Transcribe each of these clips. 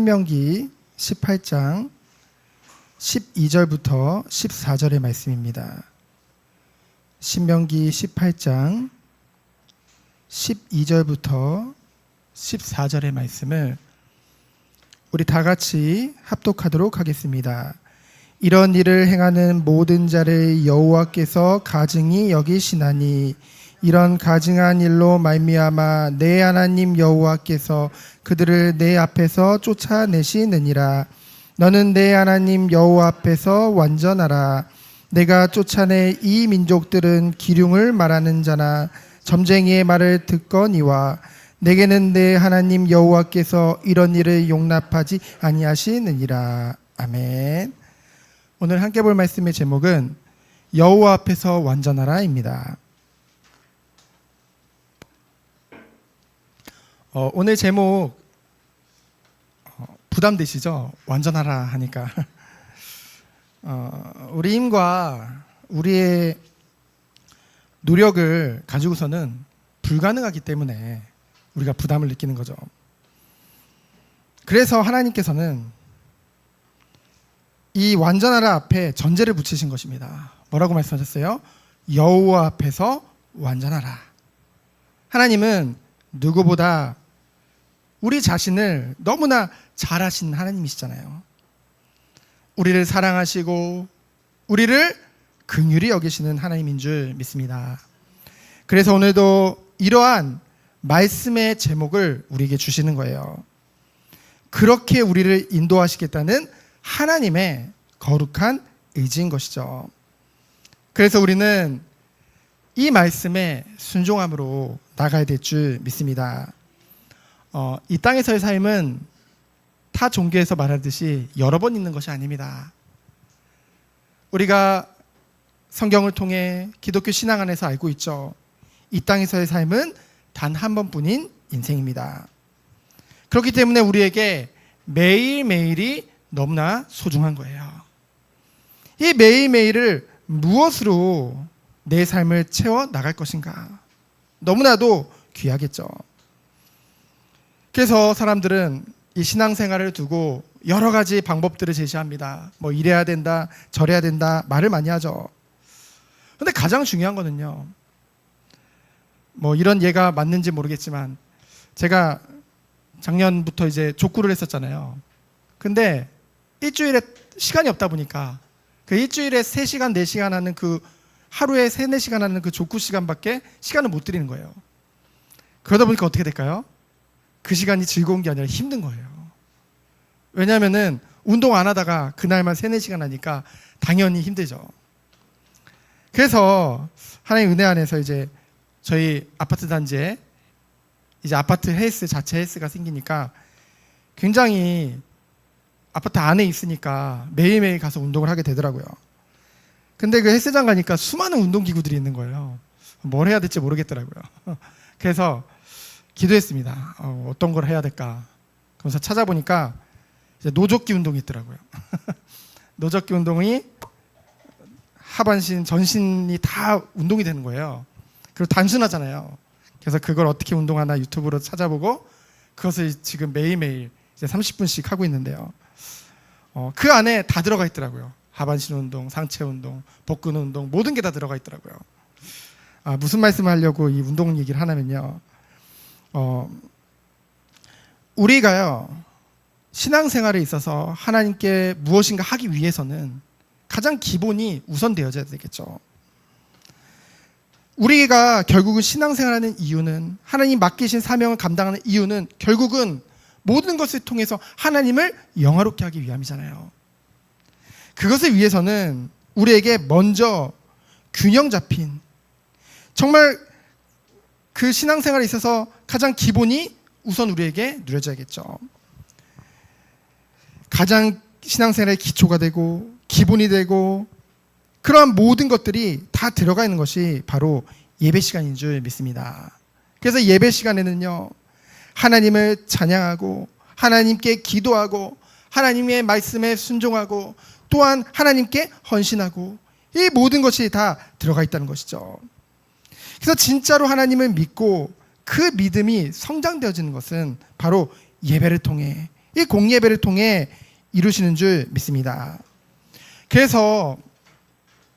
신명기 18장 12절부터 14절의 말씀입니다. 신명기 18장 12절부터 14절의 말씀을 우리 다 같이 합독하도록 하겠습니다. 이런 일을 행하는 모든 자를 여호와께서 가증히 여기시나니 이런 가증한 일로 말미암아 내 하나님 여호와께서 그들을 내 앞에서 쫓아내시느니라. 너는 내 하나님 여호와 앞에서 완전하라. 내가 쫓아내 이 민족들은 기륭을 말하는 자나 점쟁이의 말을 듣거니와 내게는 내 하나님 여호와께서 이런 일을 용납하지 아니하시느니라. 아멘. 오늘 함께 볼 말씀의 제목은 여호와 앞에서 완전하라입니다. 오늘 제목 부담되시죠? 완전하라 하니까 우리 힘과 우리의 노력을 가지고서는 불가능하기 때문에 우리가 부담을 느끼는 거죠. 그래서 하나님께서는 이 완전하라 앞에 전제를 붙이신 것입니다. 뭐라고 말씀하셨어요? 여호와 앞에서 완전하라. 하나님은 누구보다 우리 자신을 너무나 잘 아시는 하나님이시잖아요. 우리를 사랑하시고 우리를 긍휼히 여기시는 하나님인 줄 믿습니다. 그래서 오늘도 이러한 말씀의 제목을 우리에게 주시는 거예요. 그렇게 우리를 인도하시겠다는 하나님의 거룩한 의지인 것이죠. 그래서 우리는 이 말씀에 순종함으로 나가야 될 줄 믿습니다. 이 땅에서의 삶은 타 종교에서 말하듯이 여러 번 있는 것이 아닙니다. 우리가 성경을 통해 기독교 신앙 안에서 알고 있죠. 이 땅에서의 삶은 단 한 번뿐인 인생입니다. 그렇기 때문에 우리에게 매일매일이 너무나 소중한 거예요. 이 매일매일을 무엇으로 내 삶을 채워 나갈 것인가? 너무나도 귀하겠죠. 그래서 사람들은 이 신앙생활을 두고 여러 가지 방법들을 제시합니다. 뭐 이래야 된다, 저래야 된다 말을 많이 하죠. 그런데 가장 중요한 거는요. 뭐 이런 예가 맞는지 모르겠지만 제가 작년부터 이제 족구를 했었잖아요. 근데 일주일에 시간이 없다 보니까 그 일주일에 3시간, 4시간 하는 그 하루에 3, 4시간 하는 그 족구 시간밖에 시간을 못 드리는 거예요. 그러다 보니까 어떻게 될까요? 그 시간이 즐거운 게 아니라 힘든 거예요. 왜냐하면은 운동 안 하다가 그날만 3, 4시간 하니까 당연히 힘들죠. 그래서 하나님 은혜 안에서 이제 저희 아파트 단지에 이제 아파트 헬스 자체 헬스가 생기니까 굉장히 아파트 안에 있으니까 매일매일 가서 운동을 하게 되더라고요. 근데 그 헬스장 가니까 수많은 운동기구들이 있는 거예요. 뭘 해야 될지 모르겠더라고요. 그래서 기도했습니다. 어떤 걸 해야 될까? 그래서 찾아보니까 이제 노젓기 운동이 있더라고요. 노젓기 운동이 하반신, 전신이 다 운동이 되는 거예요. 그리고 단순하잖아요. 그래서 그걸 어떻게 운동하나 유튜브로 찾아보고 그것을 지금 매일매일 이제 30분씩 하고 있는데요. 그 안에 다 들어가 있더라고요. 하반신 운동, 상체 운동, 복근 운동 모든 게 다 들어가 있더라고요. 무슨 말씀을 하려고 이 운동 얘기를 하냐면요. 우리가요 신앙생활에 있어서 하나님께 무엇인가 하기 위해서는 가장 기본이 우선되어져야 되겠죠. 우리가 결국은 신앙생활하는 이유는 하나님 맡기신 사명을 감당하는 이유는 결국은 모든 것을 통해서 하나님을 영화롭게 하기 위함이잖아요. 그것을 위해서는 우리에게 먼저 균형 잡힌 정말 그 신앙생활에 있어서 가장 기본이 우선 우리에게 누려져야겠죠. 가장 신앙생활의 기초가 되고 기본이 되고 그러한 모든 것들이 다 들어가 있는 것이 바로 예배 시간인 줄 믿습니다. 그래서 예배 시간에는요 하나님을 찬양하고 하나님께 기도하고 하나님의 말씀에 순종하고 또한 하나님께 헌신하고 이 모든 것이 다 들어가 있다는 것이죠. 그래서 진짜로 하나님을 믿고 그 믿음이 성장되어지는 것은 바로 예배를 통해 이 공예배를 통해 이루시는 줄 믿습니다. 그래서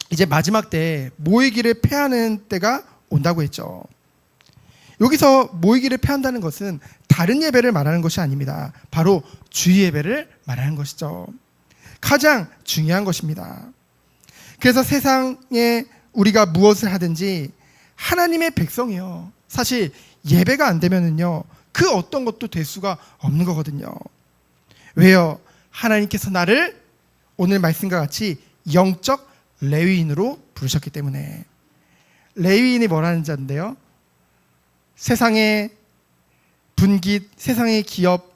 이제 마지막 때 모이기를 폐하는 때가 온다고 했죠. 여기서 모이기를 폐한다는 것은 다른 예배를 말하는 것이 아닙니다. 바로 주의 예배를 말하는 것이죠. 가장 중요한 것입니다. 그래서 세상에 우리가 무엇을 하든지 하나님의 백성이요, 사실 예배가 안 되면은요 그 어떤 것도 될 수가 없는 거거든요. 왜요? 하나님께서 나를 오늘 말씀과 같이 영적 레위인으로 부르셨기 때문에. 레위인이 뭐라는 자인데요, 세상의 분깃, 세상의 기업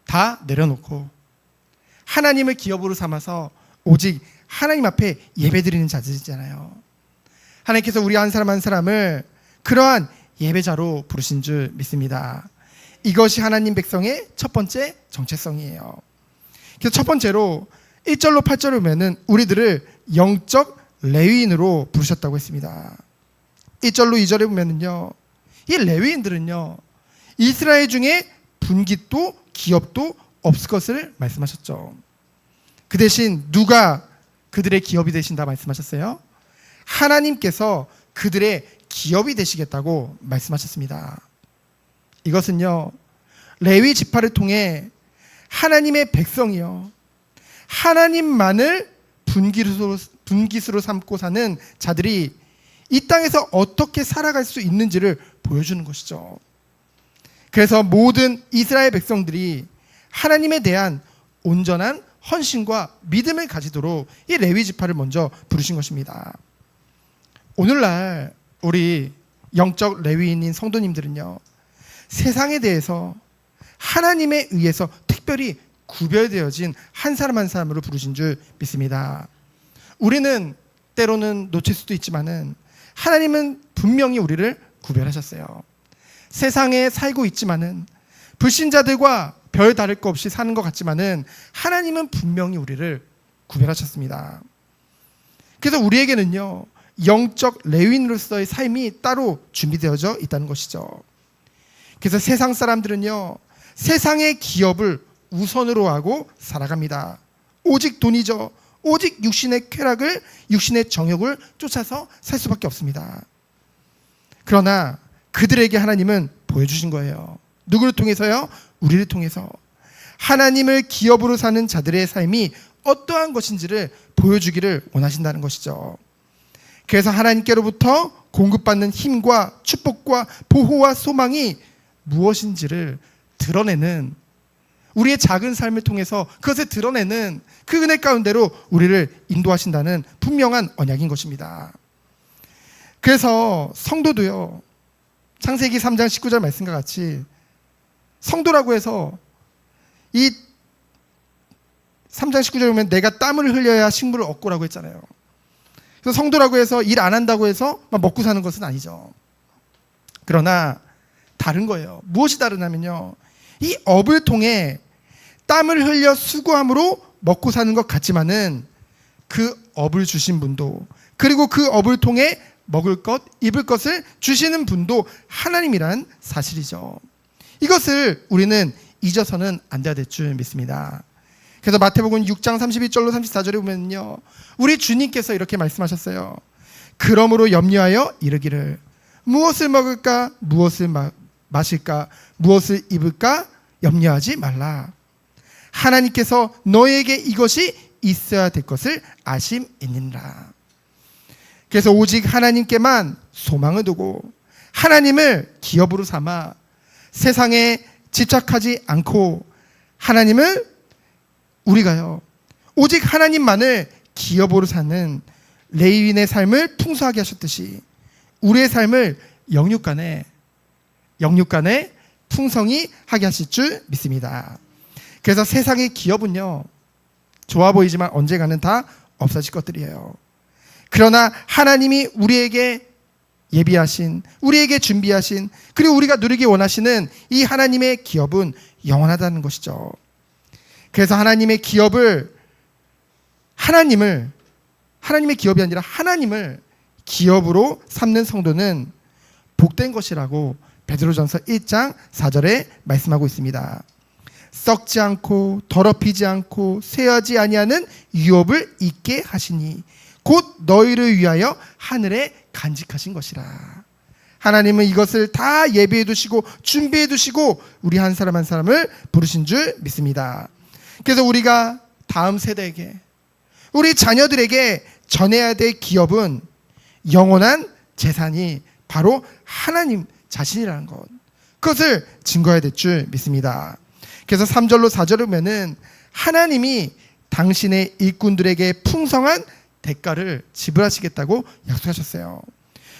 다 내려놓고 하나님을 기업으로 삼아서 오직 하나님 앞에 예배드리는 자들이잖아요. 하나님께서 우리 한 사람 한 사람을 그러한 예배자로 부르신 줄 믿습니다. 이것이 하나님 백성의 첫 번째 정체성이에요. 그래서 첫 번째로 1절로 8절을 보면은 우리들을 영적 레위인으로 부르셨다고 했습니다. 1절로 2절에 보면은요, 이 레위인들은요 이스라엘 중에 분깃도 기업도 없을 것을 말씀하셨죠. 그 대신 누가 그들의 기업이 되신다 말씀하셨어요? 하나님께서 그들의 기업이 되시겠다고 말씀하셨습니다. 이것은요 레위 지파를 통해 하나님의 백성이요, 하나님만을 분깃으로 삼고 사는 자들이 이 땅에서 어떻게 살아갈 수 있는지를 보여주는 것이죠. 그래서 모든 이스라엘 백성들이 하나님에 대한 온전한 헌신과 믿음을 가지도록 이 레위 지파를 먼저 부르신 것입니다. 오늘날 우리 영적 레위인인 성도님들은요 세상에 대해서 하나님에 의해서 특별히 구별되어진 한 사람 한 사람으로 부르신 줄 믿습니다. 우리는 때로는 놓칠 수도 있지만은 하나님은 분명히 우리를 구별하셨어요. 세상에 살고 있지만은 불신자들과 별 다를 것 없이 사는 것 같지만은 하나님은 분명히 우리를 구별하셨습니다. 그래서 우리에게는요 영적 레위인으로서의 삶이 따로 준비되어져 있다는 것이죠. 그래서 세상 사람들은요 세상의 기업을 우선으로 하고 살아갑니다. 오직 돈이죠. 오직 육신의 쾌락을, 육신의 정욕을 쫓아서 살 수밖에 없습니다. 그러나 그들에게 하나님은 보여주신 거예요. 누구를 통해서요? 우리를 통해서. 하나님을 기업으로 사는 자들의 삶이 어떠한 것인지를 보여주기를 원하신다는 것이죠. 그래서 하나님께로부터 공급받는 힘과 축복과 보호와 소망이 무엇인지를 드러내는, 우리의 작은 삶을 통해서 그것을 드러내는 그 은혜 가운데로 우리를 인도하신다는 분명한 언약인 것입니다. 그래서 성도도요 창세기 3장 19절 말씀과 같이 성도라고 해서 이 3장 19절에 보면 내가 땀을 흘려야 식물을 얻고라고 했잖아요. 그래서 성도라고 해서 일 안 한다고 해서 먹고 사는 것은 아니죠. 그러나 다른 거예요. 무엇이 다르냐면요 이 업을 통해 땀을 흘려 수고함으로 먹고 사는 것 같지만은 그 업을 주신 분도, 그리고 그 업을 통해 먹을 것, 입을 것을 주시는 분도 하나님이란 사실이죠. 이것을 우리는 잊어서는 안 돼야 될 줄 믿습니다. 그래서 마태복음 6장 32절로 34절에 보면요 우리 주님께서 이렇게 말씀하셨어요. 그러므로 염려하여 이르기를 무엇을 먹을까, 무엇을 마실까, 무엇을 입을까 염려하지 말라. 하나님께서 너에게 이것이 있어야 될 것을 아심이니라. 그래서 오직 하나님께만 소망을 두고 하나님을 기업으로 삼아 세상에 집착하지 않고 하나님을 우리가요 오직 하나님만을 기업으로 사는 레위인의 삶을 풍성하게 하셨듯이 우리의 삶을 영육간에 풍성히 하게 하실 줄 믿습니다. 그래서 세상의 기업은요 좋아 보이지만 언젠가는 다 없어질 것들이에요. 그러나 하나님이 우리에게 예비하신, 우리에게 준비하신, 그리고 우리가 누리기 원하시는 이 하나님의 기업은 영원하다는 것이죠. 그래서 하나님의 기업을, 하나님의 기업이 아니라 하나님을 기업으로 삼는 성도는 복된 것이라고 베드로전서 1장 4절에 말씀하고 있습니다. 썩지 않고 더럽히지 않고 쇠하지 아니하는 유업을 있게 하시니 곧 너희를 위하여 하늘에 간직하신 것이라. 하나님은 이것을 다 예비해 두시고 준비해 두시고 우리 한 사람 한 사람을 부르신 줄 믿습니다. 그래서 우리가 다음 세대에게, 우리 자녀들에게 전해야 될 기업은 영원한 재산이 바로 하나님 자신이라는 것, 그것을 증거해야 될 줄 믿습니다. 그래서 3절로 4절을 보면은 하나님이 당신의 일꾼들에게 풍성한 대가를 지불하시겠다고 약속하셨어요.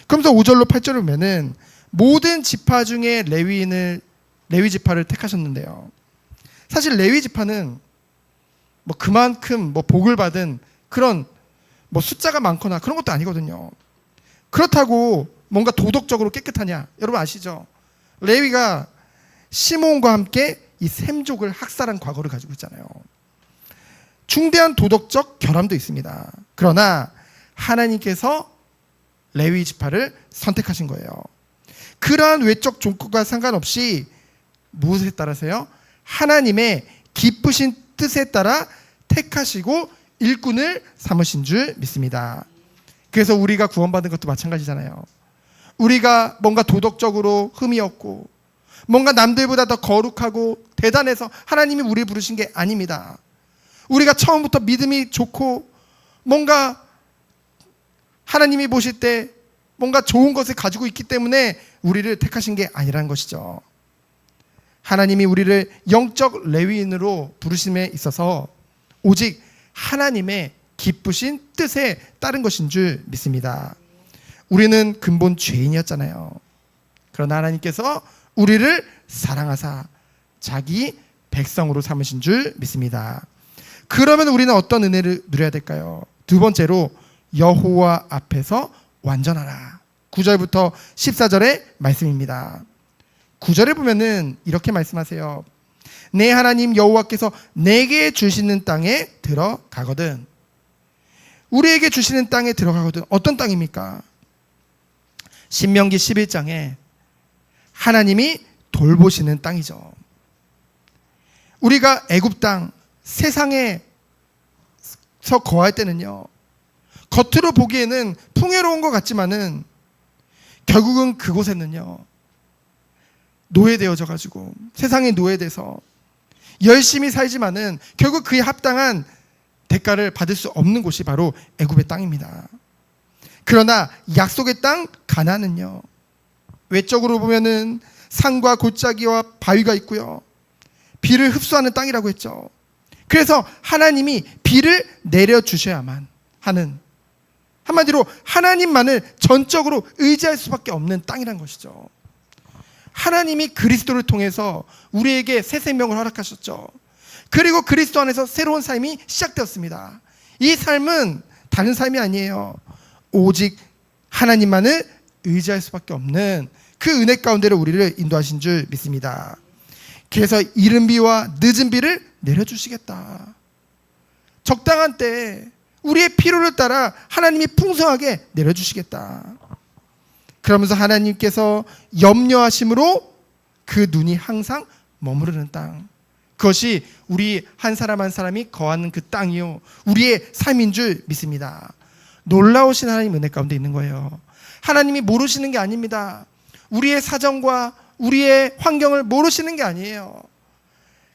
그러면서 5절로 8절을 보면은 모든 지파 중에 레위 지파를 택하셨는데요. 사실 레위 지파는 뭐 그만큼 뭐 복을 받은 그런 뭐 숫자가 많거나 그런 것도 아니거든요. 그렇다고 뭔가 도덕적으로 깨끗하냐? 여러분 아시죠? 레위가 시므온과 함께 이 셈족을 학살한 과거를 가지고 있잖아요. 중대한 도덕적 결함도 있습니다. 그러나 하나님께서 레위 지파를 선택하신 거예요. 그러한 외적 조건과 상관없이 무엇에 따라서요? 하나님의 기쁘신 뜻에 따라 택하시고 일꾼을 삼으신 줄 믿습니다. 그래서 우리가 구원받은 것도 마찬가지잖아요. 우리가 뭔가 도덕적으로 흠이 없고 뭔가 남들보다 더 거룩하고 대단해서 하나님이 우리를 부르신 게 아닙니다. 우리가 처음부터 믿음이 좋고 뭔가 하나님이 보실 때 뭔가 좋은 것을 가지고 있기 때문에 우리를 택하신 게 아니라는 것이죠. 하나님이 우리를 영적 레위인으로 부르심에 있어서 오직 하나님의 기쁘신 뜻에 따른 것인 줄 믿습니다. 우리는 근본 죄인이었잖아요. 그러나 하나님께서 우리를 사랑하사 자기 백성으로 삼으신 줄 믿습니다. 그러면 우리는 어떤 은혜를 누려야 될까요? 두 번째로 여호와 앞에서 완전하라. 9절부터 14절의 말씀입니다. 9절에 보면은 이렇게 말씀하세요. 내 하나님 여호와께서 내게 주시는 땅에 들어가거든. 우리에게 주시는 땅에 들어가거든. 어떤 땅입니까? 신명기 11장에 하나님이 돌보시는 땅이죠. 우리가 애굽 땅, 세상에서 거할 때는요, 겉으로 보기에는 풍요로운 것 같지만은 결국은 그곳에는요, 노예되어져 가지고 세상에 노예돼서 열심히 살지만은 결국 그에 합당한 대가를 받을 수 없는 곳이 바로 애굽의 땅입니다. 그러나 약속의 땅 가나안은요, 외적으로 보면은 산과 골짜기와 바위가 있고요, 비를 흡수하는 땅이라고 했죠. 그래서 하나님이 비를 내려주셔야만 하는, 한마디로 하나님만을 전적으로 의지할 수밖에 없는 땅이란 것이죠. 하나님이 그리스도를 통해서 우리에게 새 생명을 허락하셨죠. 그리고 그리스도 안에서 새로운 삶이 시작되었습니다. 이 삶은 다른 삶이 아니에요. 오직 하나님만을 의지할 수밖에 없는 그 은혜 가운데로 우리를 인도하신 줄 믿습니다. 그래서 이른 비와 늦은 비를 내려주시겠다. 적당한 때에 우리의 필요를 따라 하나님이 풍성하게 내려주시겠다. 그러면서 하나님께서 염려하심으로 그 눈이 항상 머무르는 땅, 그것이 우리 한 사람 한 사람이 거하는 그 땅이요, 우리의 삶인 줄 믿습니다. 놀라우신 하나님 은혜 가운데 있는 거예요. 하나님이 모르시는 게 아닙니다. 우리의 사정과 우리의 환경을 모르시는 게 아니에요.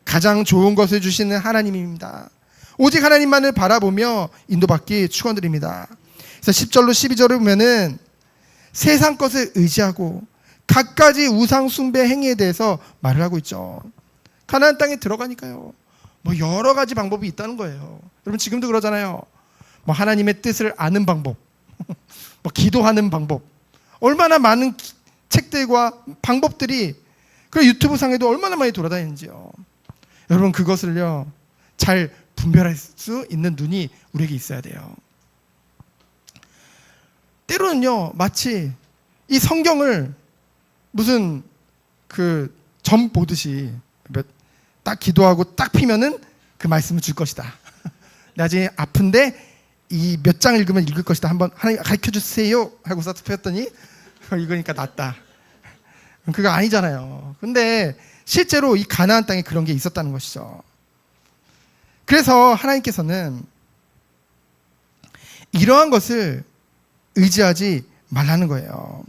가장 좋은 것을 주시는 하나님입니다. 오직 하나님만을 바라보며 인도받기 축원드립니다. 그래서 10절로 12절을 보면은 세상 것을 의지하고 갖가지 우상 숭배 행위에 대해서 말을 하고 있죠. 가나안 땅에 들어가니까요, 뭐 여러 가지 방법이 있다는 거예요. 여러분 지금도 그러잖아요. 뭐 하나님의 뜻을 아는 방법, 뭐 기도하는 방법, 얼마나 많은 책들과 방법들이 그 유튜브 상에도 얼마나 많이 돌아다니는지요. 여러분 그것을요 잘 분별할 수 있는 눈이 우리에게 있어야 돼요. 때로는요 마치 이 성경을 무슨 그 점 보듯이 딱 기도하고 딱 피면은 그 말씀을 줄 것이다. 나중에 아픈데 이 몇 장 읽으면 읽을 것이다. 한번 하나님 가르쳐 주세요 하고서 폈더니 읽으니까 낫다. 그거 아니잖아요. 근데 실제로 이 가나안 땅에 그런 게 있었다는 것이죠. 그래서 하나님께서는 이러한 것을 의지하지 말라는 거예요.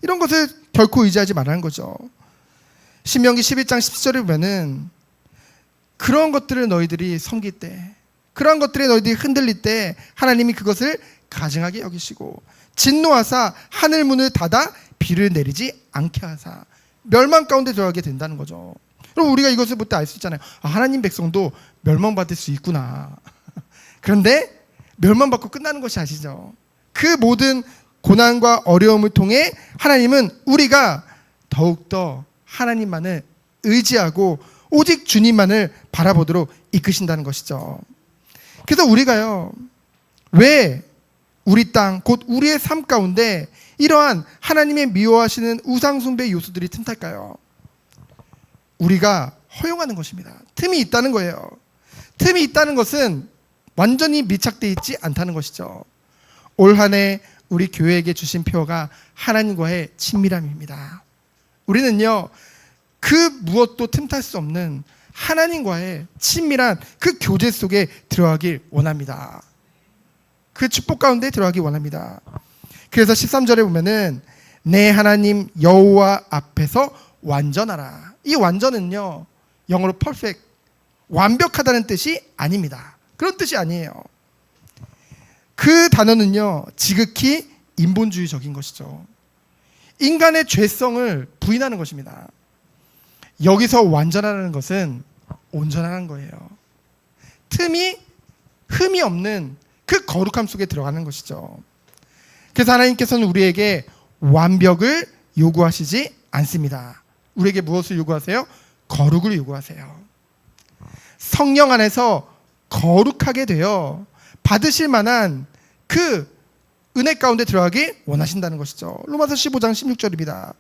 이런 것을 결코 의지하지 말라는 거죠. 신명기 11장 17절에 보면은 그런 것들을 너희들이 섬길 때, 그러한 것들에 너희들이 흔들릴 때 하나님이 그것을 가증하게 여기시고 진노하사 하늘 문을 닫아 비를 내리지 않게 하사 멸망 가운데 들어가게 된다는 거죠. 그럼 우리가 이것을 볼 때 알 수 있잖아요. 하나님 백성도 멸망받을 수 있구나. 그런데 멸망받고 끝나는 것이 아시죠? 그 모든 고난과 어려움을 통해 하나님은 우리가 더욱더 하나님만을 의지하고 오직 주님만을 바라보도록 이끄신다는 것이죠. 그래서 우리가요, 왜 우리 땅, 곧 우리의 삶 가운데 이러한 하나님의 미워하시는 우상숭배 요소들이 틈탈까요? 우리가 허용하는 것입니다. 틈이 있다는 거예요. 틈이 있다는 것은 완전히 밀착되어 있지 않다는 것이죠. 올 한 해 우리 교회에게 주신 표어가 하나님과의 친밀함입니다. 우리는요, 그 무엇도 틈탈 수 없는 하나님과의 친밀한 그 교제 속에 들어가길 원합니다. 그 축복 가운데 들어가길 원합니다. 그래서 13절에 보면은 내 하나님 여호와 앞에서 완전하라. 이 완전은요, 영어로 perfect, 완벽하다는 뜻이 아닙니다. 그런 뜻이 아니에요. 그 단어는요, 지극히 인본주의적인 것이죠. 인간의 죄성을 부인하는 것입니다. 여기서 완전하라는 것은 온전하는 거예요. 흠이 없는 그 거룩함 속에 들어가는 것이죠. 그래서 하나님께서는 우리에게 완벽을 요구하시지 않습니다. 우리에게 무엇을 요구하세요? 거룩을 요구하세요. 성령 안에서 거룩하게 되어 받으실 만한 그 은혜 가운데 들어가기 원하신다는 것이죠. 로마서 15장 16절입니다.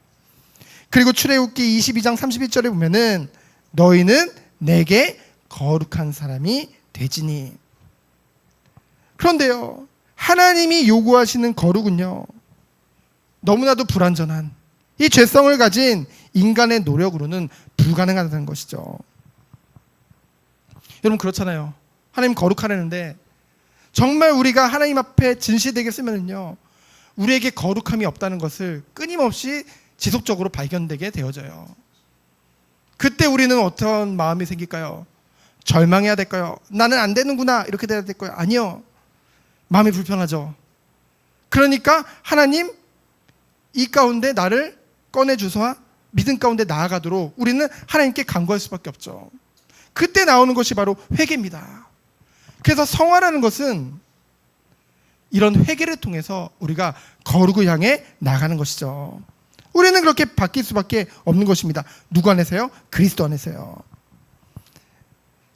그리고 출애굽기 22장 31절에 보면은 너희는 내게 거룩한 사람이 되지니. 그런데요, 하나님이 요구하시는 거룩은요, 너무나도 불완전한 이 죄성을 가진 인간의 노력으로는 불가능하다는 것이죠. 여러분 그렇잖아요. 하나님 거룩하라는데 정말 우리가 하나님 앞에 진실되게 쓰면은요, 우리에게 거룩함이 없다는 것을 끊임없이 지속적으로 발견되게 되어져요. 그때 우리는 어떤 마음이 생길까요? 절망해야 될까요? 나는 안 되는구나 이렇게 돼야 될까요? 아니요. 마음이 불편하죠. 그러니까 하나님 이 가운데 나를 꺼내주소서 믿음 가운데 나아가도록 우리는 하나님께 간구할 수밖에 없죠. 그때 나오는 것이 바로 회개입니다. 그래서 성화라는 것은 이런 회개를 통해서 우리가 거룩을 향해 나가는 것이죠. 우리는 그렇게 바뀔 수밖에 없는 것입니다. 누구 안에서요? 그리스도 안에서요.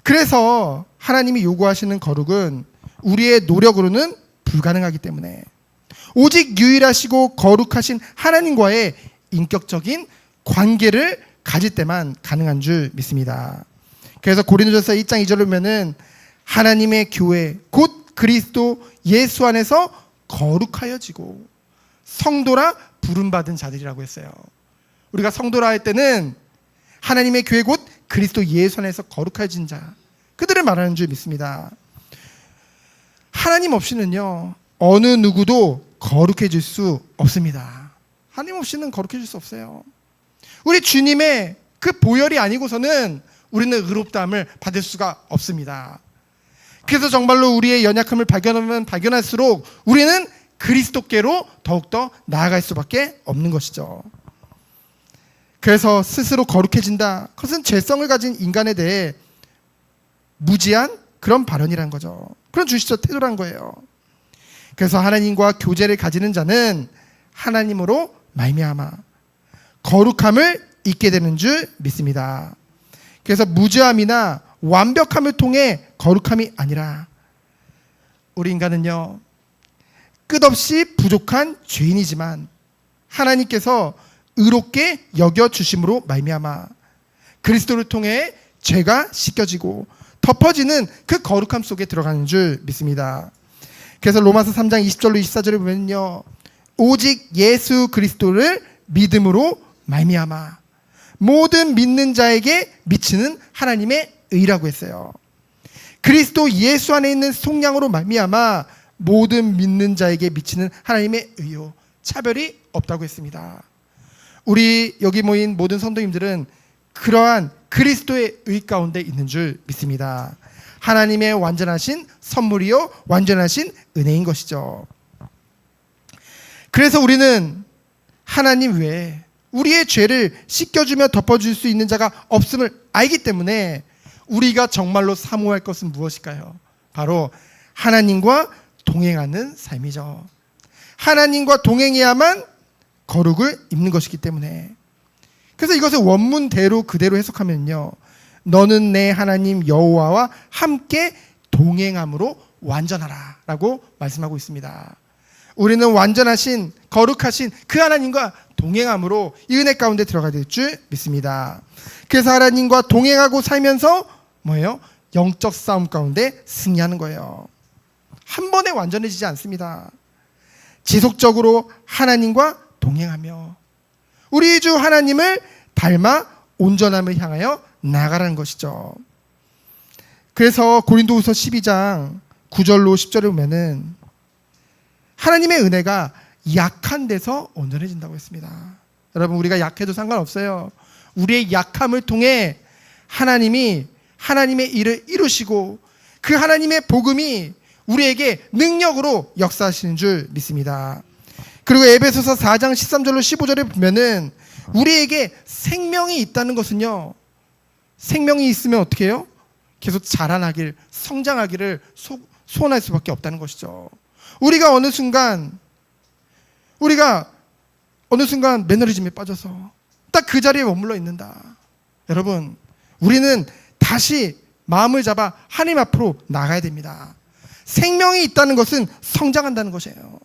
그래서 하나님이 요구하시는 거룩은 우리의 노력으로는 불가능하기 때문에 오직 유일하시고 거룩하신 하나님과의 인격적인 관계를 가질 때만 가능한 줄 믿습니다. 그래서 고린도전서 1장 2절을 보면은 하나님의 교회 곧 그리스도 예수 안에서 거룩하여지고 성도라 부름받은 자들이라고 했어요. 우리가 성도라 할 때는 하나님의 교회 곧 그리스도 예수 안에서 거룩해진 자, 그들을 말하는 줄 믿습니다. 하나님 없이는요, 어느 누구도 거룩해질 수 없습니다. 하나님 없이는 거룩해질 수 없어요. 우리 주님의 그 보혈이 아니고서는 우리는 의롭다함을 받을 수가 없습니다. 그래서 정말로 우리의 연약함을 발견하면 발견할수록 우리는 그리스도께로 더욱더 나아갈 수밖에 없는 것이죠. 그래서 스스로 거룩해진다. 그것은 죄성을 가진 인간에 대해 무지한 그런 발언이란 거죠. 그런 주시적 태도란 거예요. 그래서 하나님과 교제를 가지는 자는 하나님으로 말미암아 거룩함을 잊게 되는 줄 믿습니다. 그래서 무죄함이나 완벽함을 통해 거룩함이 아니라 우리 인간은요, 끝없이 부족한 죄인이지만 하나님께서 의롭게 여겨주심으로 말미암아 그리스도를 통해 죄가 씻겨지고 덮어지는 그 거룩함 속에 들어가는 줄 믿습니다. 그래서 로마서 3장 20절로 24절을 보면요, 오직 예수 그리스도를 믿음으로 말미암아 모든 믿는 자에게 미치는 하나님의 의라고 했어요. 그리스도 예수 안에 있는 속량으로 말미암아 모든 믿는 자에게 미치는 하나님의 의요, 차별이 없다고 했습니다. 우리 여기 모인 모든 성도님들은 그러한 그리스도의 의 가운데 있는 줄 믿습니다. 하나님의 완전하신 선물이요 완전하신 은혜인 것이죠. 그래서 우리는 하나님 외에 우리의 죄를 씻겨주며 덮어줄 수 있는 자가 없음을 알기 때문에 우리가 정말로 사모할 것은 무엇일까요? 바로 하나님과 동행하는 삶이죠. 하나님과 동행해야만 거룩을 입는 것이기 때문에. 그래서 이것을 원문대로 그대로 해석하면요, 너는 내 하나님 여호와와 함께 동행함으로 완전하라 라고 말씀하고 있습니다. 우리는 완전하신 거룩하신 그 하나님과 동행함으로 이 은혜 가운데 들어가야 될 줄 믿습니다. 그래서 하나님과 동행하고 살면서 뭐예요? 영적 싸움 가운데 승리하는 거예요. 한 번에 완전해지지 않습니다. 지속적으로 하나님과 동행하며 우리 주 하나님을 닮아 온전함을 향하여 나아가라는 것이죠. 그래서 고린도후서 12장 9절로 10절에 보면은 하나님의 은혜가 약한 데서 온전해진다고 했습니다. 여러분, 우리가 약해도 상관없어요. 우리의 약함을 통해 하나님이 하나님의 일을 이루시고 그 하나님의 복음이 우리에게 능력으로 역사하시는 줄 믿습니다. 그리고 에베소서 4장 13절로 15절에 보면은 우리에게 생명이 있다는 것은요, 생명이 있으면 어떻게 해요? 계속 자라나길, 성장하기를 소원할 수밖에 없다는 것이죠. 우리가 어느 순간 매너리즘에 빠져서 딱 그 자리에 머물러 있는다. 여러분, 우리는 다시 마음을 잡아 하나님 앞으로 나가야 됩니다. 생명이 있다는 것은 성장한다는 것이에요.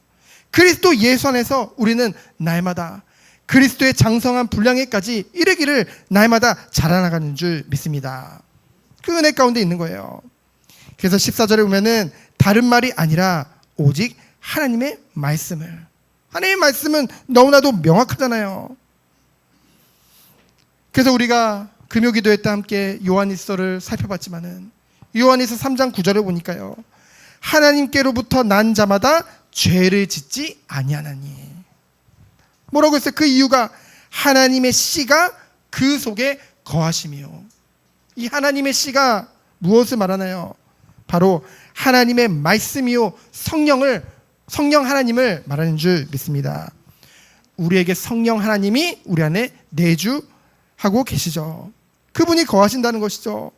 그리스도 예수 안에서 우리는 날마다 그리스도의 장성한 분량에까지 이르기를 날마다 자라나가는 줄 믿습니다. 그 은혜 가운데 있는 거예요. 그래서 14절에 보면은 다른 말이 아니라 오직 하나님의 말씀을, 하나님의 말씀은 너무나도 명확하잖아요. 그래서 우리가 금요기도회 때 함께 요한일서를 살펴봤지만은 요한일서 3장 9절에 보니까요, 하나님께로부터 난 자마다 죄를 짓지 아니하나니. 뭐라고 했어요? 그 이유가 하나님의 씨가 그 속에 거하심이요. 이 하나님의 씨가 무엇을 말하나요? 바로 하나님의 말씀이요 성령 하나님을 말하는 줄 믿습니다. 우리에게 성령 하나님이 우리 안에 내주하고 계시죠. 그분이 거하신다는 것이죠.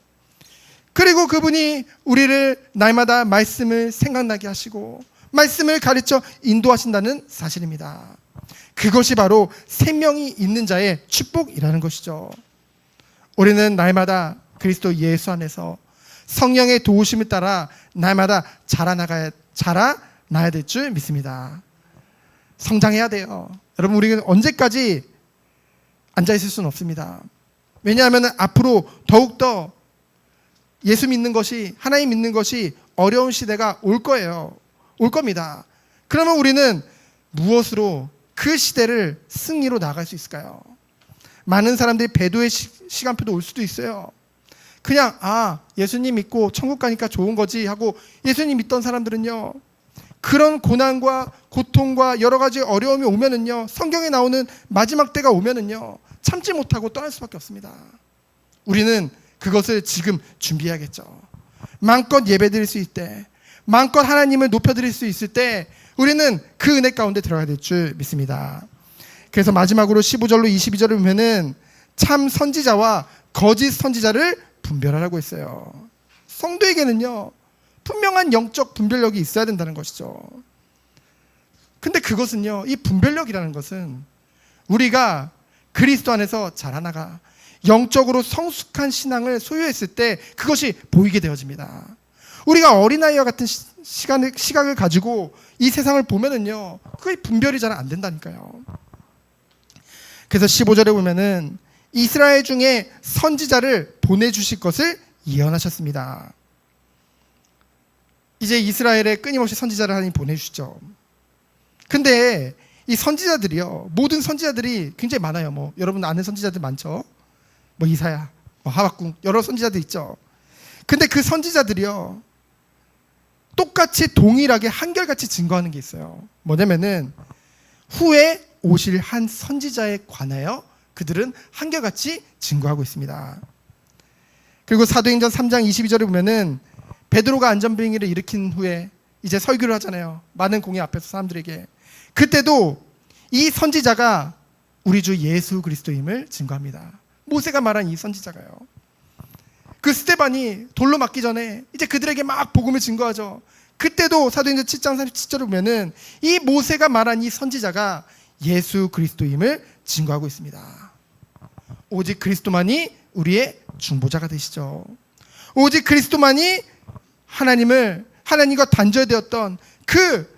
그리고 그분이 우리를 날마다 말씀을 생각나게 하시고 말씀을 가르쳐 인도하신다는 사실입니다. 그것이 바로 생명이 있는 자의 축복이라는 것이죠. 우리는 날마다 그리스도 예수 안에서 성령의 도우심을 따라 날마다 자라나야 될 줄 믿습니다. 성장해야 돼요. 여러분, 우리는 언제까지 앉아있을 수는 없습니다. 왜냐하면 앞으로 더욱더 예수 믿는 것이, 하나님 믿는 것이 어려운 시대가 올 거예요. 올 겁니다. 그러면 우리는 무엇으로 그 시대를 승리로 나갈 수 있을까요? 많은 사람들이 배도의 시간표도 올 수도 있어요. 그냥 예수님 믿고 천국 가니까 좋은 거지 하고 예수님 믿던 사람들은요, 그런 고난과 고통과 여러 가지 어려움이 오면은요, 성경에 나오는 마지막 때가 오면은요, 참지 못하고 떠날 수밖에 없습니다. 우리는 그것을 지금 준비해야겠죠. 마음껏 예배드릴 수 있을 때, 마음껏 하나님을 높여드릴 수 있을 때 우리는 그 은혜 가운데 들어가야 될 줄 믿습니다. 그래서 마지막으로 15절로 22절을 보면은 참 선지자와 거짓 선지자를 분별하라고 했어요. 성도에게는요, 분명한 영적 분별력이 있어야 된다는 것이죠. 근데 그것은요, 이 분별력이라는 것은 우리가 그리스도 안에서 자라나가 영적으로 성숙한 신앙을 소유했을 때 그것이 보이게 되어집니다. 우리가 어린아이와 같은 시각을 가지고 이 세상을 보면은요, 그게 분별이 잘 안 된다니까요. 그래서 15절에 보면은 이스라엘 중에 선지자를 보내주실 것을 예언하셨습니다. 이제 이스라엘에 끊임없이 선지자를 하나님 보내주시죠. 근데 이 선지자들이요, 모든 선지자들이 굉장히 많아요. 여러분 아는 선지자들 많죠. 뭐 이사야, 뭐 하박국 여러 선지자들 있죠. 근데 그 선지자들이요 똑같이 동일하게 한결같이 증거하는 게 있어요. 뭐냐면은 후에 오실 한 선지자에 관하여 그들은 한결같이 증거하고 있습니다. 그리고 사도행전 3장 22절에 보면은 베드로가 안전병기를 일으킨 후에 이제 설교를 하잖아요. 많은 공회 앞에서 사람들에게. 그때도 이 선지자가 우리 주 예수 그리스도임을 증거합니다. 모세가 말한 이 선지자가요. 그 스데반이 돌로 맞기 전에 이제 그들에게 막 복음을 증거하죠. 그때도 사도행전 7장 37절을 보면은 이 모세가 말한 이 선지자가 예수 그리스도임을 증거하고 있습니다. 오직 그리스도만이 우리의 중보자가 되시죠. 오직 그리스도만이 하나님과 단절되었던 그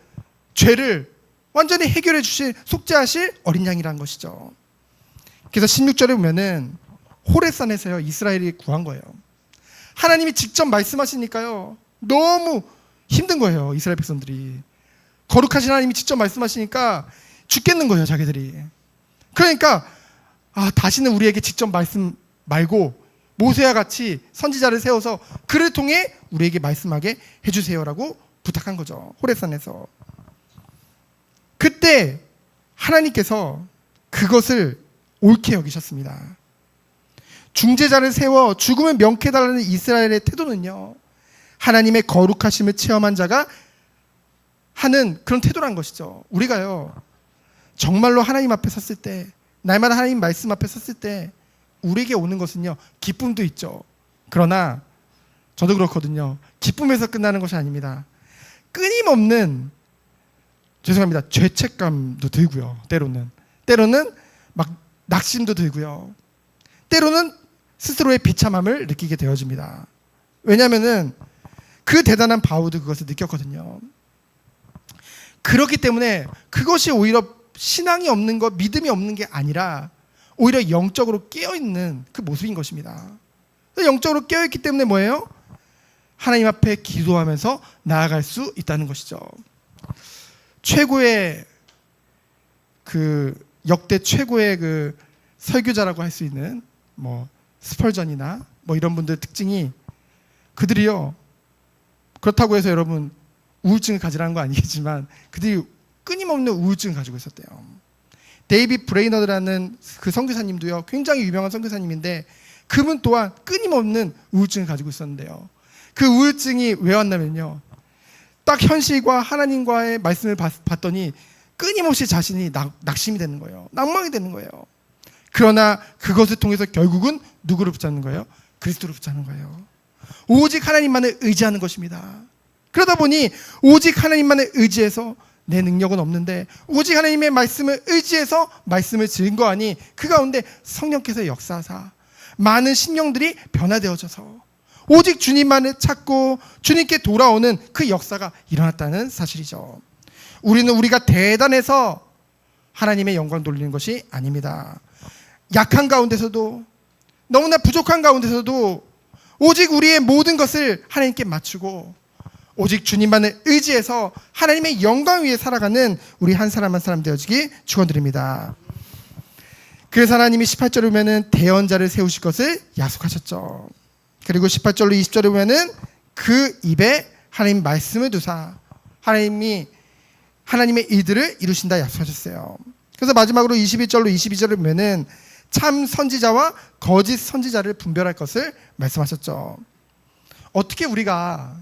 죄를 완전히 해결해 주실 속죄하실 어린 양이라는 것이죠. 그래서 16절에 보면은 호레산에서요 이스라엘이 구한 거예요. 하나님이 직접 말씀하시니까요 너무 힘든 거예요. 이스라엘 백성들이 거룩하신 하나님이 직접 말씀하시니까 죽겠는 거예요 자기들이. 그러니까 다시는 우리에게 직접 말씀 말고 모세와 같이 선지자를 세워서 그를 통해 우리에게 말씀하게 해주세요라고 부탁한 거죠. 호레산에서. 그때 하나님께서 그것을 옳게 여기셨습니다. 중재자를 세워 죽음을 명쾌해달라는 이스라엘의 태도는요 하나님의 거룩하심을 체험한 자가 하는 그런 태도란 것이죠. 우리가요 정말로 하나님 앞에 섰을 때, 날마다 하나님 말씀 앞에 섰을 때 우리에게 오는 것은요 기쁨도 있죠. 그러나 저도 그렇거든요. 기쁨에서 끝나는 것이 아닙니다. 끊임없는 죄책감도 들고요. 때로는 막 낙심도 들고요. 때로는 스스로의 비참함을 느끼게 되어집니다. 왜냐하면은 그 대단한 바울도 그것을 느꼈거든요. 그렇기 때문에 그것이 오히려 신앙이 없는 것, 믿음이 없는 게 아니라 오히려 영적으로 깨어있는 그 모습인 것입니다. 영적으로 깨어있기 때문에 뭐예요? 하나님 앞에 기도하면서 나아갈 수 있다는 것이죠. 최고의 역대 최고의 설교자라고 할 수 있는 스펄전이나 이런 분들 특징이 그들이요 그렇다고 해서 여러분 우울증을 가지라는 거 아니겠지만 그들이 끊임없는 우울증을 가지고 있었대요. 데이빗 브레이너드라는 그 선교사님도요 굉장히 유명한 선교사님인데 그분 또한 끊임없는 우울증을 가지고 있었는데요. 그 우울증이 왜 왔냐면요 딱 현실과 하나님과의 말씀을 봤더니 끊임없이 자신이 낙심이 되는 거예요. 낭망이 되는 거예요. 그러나 그것을 통해서 결국은 누구를 붙잡는 거예요? 그리스도를 붙잡는 거예요. 오직 하나님만을 의지하는 것입니다. 그러다 보니 오직 하나님만을 의지해서 내 능력은 없는데 오직 하나님의 말씀을 의지해서 말씀을 증거하니 그 가운데 성령께서 역사하사 많은 심령들이 변화되어져서 오직 주님만을 찾고 주님께 돌아오는 그 역사가 일어났다는 사실이죠. 우리는 우리가 대단해서 하나님의 영광 돌리는 것이 아닙니다. 약한 가운데서도 너무나 부족한 가운데서도 오직 우리의 모든 것을 하나님께 맞추고 오직 주님만을 의지해서 하나님의 영광 위에 살아가는 우리 한 사람 한 사람 되어지기 축원드립니다. 그래서 하나님이 18절에 보면은 대언자를 세우실 것을 약속하셨죠. 그리고 18절로 20절에 보면은 그 입에 하나님 말씀을 두사 하나님의 일들을 이루신다 약속하셨어요. 그래서 마지막으로 21절로 22절에 보면은 참 선지자와 거짓 선지자를 분별할 것을 말씀하셨죠. 어떻게 우리가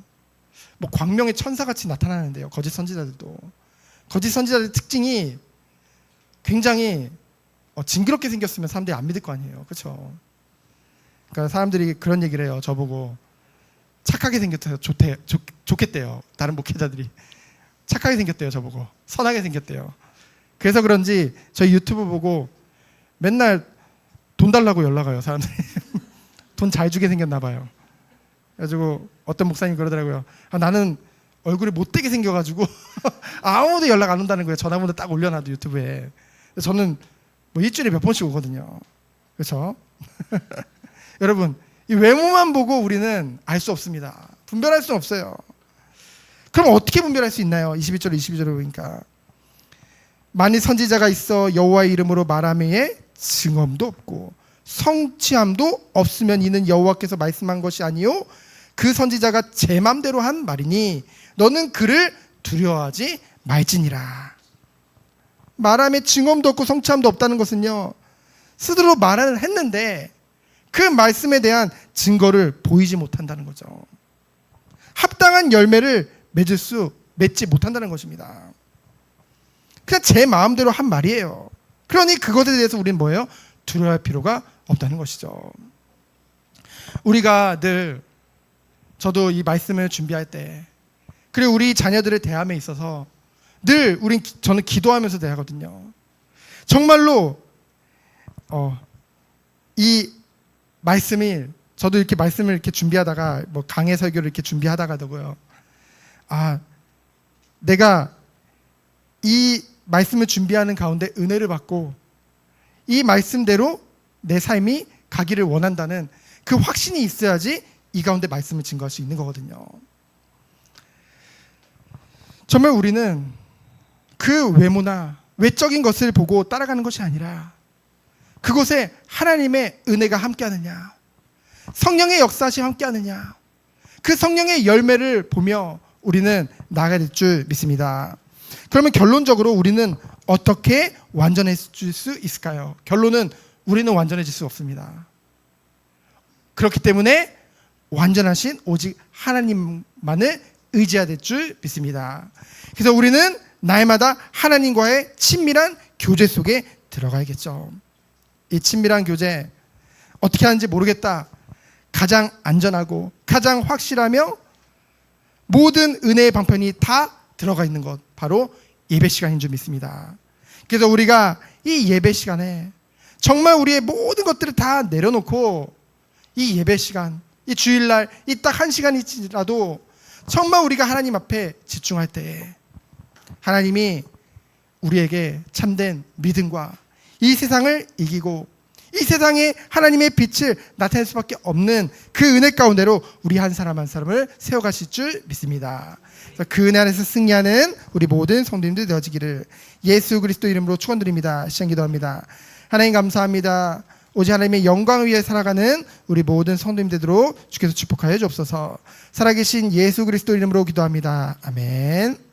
광명의 천사같이 나타나는데요. 거짓 선지자들도. 거짓 선지자들의 특징이 굉장히 징그럽게 생겼으면 사람들이 안 믿을 거 아니에요. 그렇죠? 그러니까 사람들이 그런 얘기를 해요. 저보고 착하게 생겼대요. 좋겠대요. 다른 목회자들이. 착하게 생겼대요. 저보고. 선하게 생겼대요. 그래서 그런지 저희 유튜브 보고 맨날 돈 달라고 연락 와요. 사람들이. 돈 잘 주게 생겼나 봐요. 그래가지고 어떤 목사님이 그러더라고요. 나는 얼굴이 못되게 생겨가지고 아무도 연락 안 온다는 거예요. 전화번호 딱 올려놔도 유튜브에. 저는 일주일에 몇 번씩 오거든요. 그렇죠? 여러분 이 외모만 보고 우리는 알 수 없습니다. 분별할 수는 없어요. 그럼 어떻게 분별할 수 있나요? 21절 22절에 보니까 만일 선지자가 있어 여호와의 이름으로 말하매에 증언도 없고 성취함도 없으면 이는 여호와께서 말씀한 것이 아니요 그 선지자가 제 맘대로 한 말이니 너는 그를 두려워하지 말지니라. 말함에 증언도 없고 성취함도 없다는 것은요, 스스로 말을 했는데 그 말씀에 대한 증거를 보이지 못한다는 거죠. 합당한 열매를 맺지 못한다는 것입니다. 그냥 제 마음대로 한 말이에요. 그러니 그것에 대해서 우리는 뭐예요? 두려워할 필요가 없다는 것이죠. 우리가 늘, 저도 이 말씀을 준비할 때, 그리고 우리 자녀들의 대함에 있어서 늘 저는 기도하면서 대하거든요. 정말로 이 말씀이, 저도 이렇게 말씀을 이렇게 준비하다가 뭐 강해 설교를 이렇게 준비하다가도요, 내가 이 말씀을 준비하는 가운데 은혜를 받고 이 말씀대로 내 삶이 가기를 원한다는 그 확신이 있어야지 이 가운데 말씀을 증거할 수 있는 거거든요. 정말 우리는 그 외모나 외적인 것을 보고 따라가는 것이 아니라 그곳에 하나님의 은혜가 함께하느냐, 성령의 역사하심 함께하느냐, 그 성령의 열매를 보며 우리는 나아가야 될 줄 믿습니다. 그러면 결론적으로 우리는 어떻게 완전해질 수 있을까요? 결론은 우리는 완전해질 수 없습니다. 그렇기 때문에 완전하신 오직 하나님만을 의지해야 될 줄 믿습니다. 그래서 우리는 날마다 하나님과의 친밀한 교제 속에 들어가야겠죠. 이 친밀한 교제 어떻게 하는지 모르겠다. 가장 안전하고 가장 확실하며 모든 은혜의 방편이 다 들어가 있는 것, 바로 예배 시간인 줄 믿습니다. 그래서 우리가 이 예배 시간에 정말 우리의 모든 것들을 다 내려놓고 이 예배 시간, 이 주일날 이 딱 1시간이라도 정말 우리가 하나님 앞에 집중할 때에 하나님이 우리에게 참된 믿음과 이 세상을 이기고 이 세상에 하나님의 빛을 나타낼 수밖에 없는 그 은혜 가운데로 우리 한 사람 한 사람을 세워가실 줄 믿습니다. 그 은혜 안에서 승리하는 우리 모든 성도님들 되어지기를 예수 그리스도 이름으로 축원드립니다. 시간 기도합니다. 하나님 감사합니다. 오직 하나님의 영광을 위해 살아가는 우리 모든 성도님 되도록 주께서 축복하여 주옵소서. 살아계신 예수 그리스도 이름으로 기도합니다. 아멘.